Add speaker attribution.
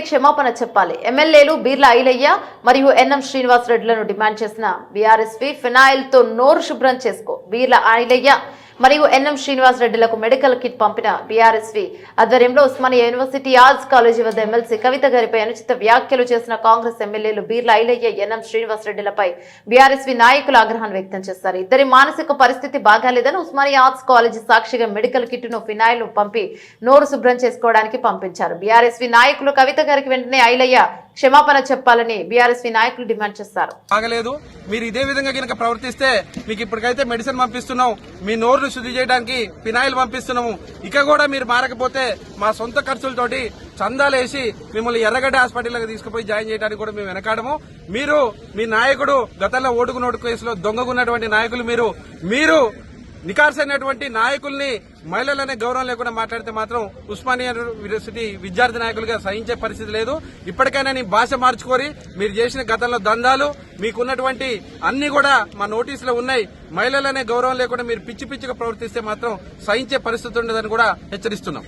Speaker 1: క్షమాపణ చెప్పాలి. ఎమ్మెల్యేలు బీర్ల ఐలయ్య మరియు ఎన్ఎం శ్రీనివాస్ రెడ్డిలను డిమాండ్ చేసిన బీఆర్ఎస్పీ ఫినాయిల్ తో నోరు శుభ్రం చేసుకో. బీర్ల ఐలయ్య మరియు ఎన్ఎం శ్రీనివాస్ రెడ్డిలకు మెడికల్ కిట్ పంపిన బీఆర్ఎస్పీ ఆధ్వర్యంలో ఉస్మానియా యూనివర్సిటీ ఆర్ట్స్ కాలేజీ వద్ద ఎమ్మెల్సీ కవిత గారిపై అనుచిత వ్యాఖ్యలు చేసిన కాంగ్రెస్ ఎమ్మెల్యేలు బీర్ల ఐలయ్య, ఎన్ఎం శ్రీనివాస్ రెడ్డిలపై బీఆర్ఎస్పీ నాయకులు ఆగ్రహాన్ని వ్యక్తం చేశారు. ఇద్దరి మానసిక పరిస్థితి బాగాలేదని ఉస్మానియా ఆర్ట్స్ కాలేజీ సాక్షిగా మెడికల్ కిట్ ను ఫినాయిల్ ను పంపి నోరు శుభ్రం చేసుకోవడానికి పంపించారు. బీఆర్ఎస్పీ నాయకులు కవిత గారికి వెంటనే ఐలయ్య క్షమాపణ చెప్పాలని బీఆర్ఎస్పీ నాయకులు డిమాండ్ చేశారు.
Speaker 2: ఆగలేదు, మీరు ఇదే విధంగా కనుక ప్రవర్తిస్తే మీకు ఇప్పటికైతే మెడిసిన్ పంపిస్తున్నాం, మీ నోరును శుద్ధి చేయడానికి ఫినాయిల్ పంపిస్తున్నాము. ఇక కూడా మీరు మారకపోతే మా సొంత ఖర్చులతోటి చందాలేసి మిమ్మల్ని ఎర్రగడ్డ హాస్పిటల్కి తీసుకుపోయి జాయిన్ చేయడానికి కూడా మేము వెనకాడము. మీరు మీ నాయకుడు గతంలో ఓటుకు నోటు కేసులో దొంగకున్నటువంటి నాయకులు మీరు నికార్సైనటువంటి నాయకుల్ని మహిళలనే గౌరవం లేకుండా మాట్లాడితే మాత్రం ఉస్మానియా యూనివర్సిటీ విద్యార్థి నాయకులుగా సహించే పరిస్థితి లేదు. ఇప్పటికైనా నీ భాష మార్చుకోరి. మీరు చేసిన గతంలో దందాలు మీకున్నటువంటి అన్ని కూడా మా నోటీసులో ఉన్నాయి. మహిళలనే గౌరవం లేకుండా మీరు పిచ్చి పిచ్చిగా ప్రవర్తిస్తే మాత్రం సహించే పరిస్థితి ఉండదని కూడా హెచ్చరిస్తున్నాం.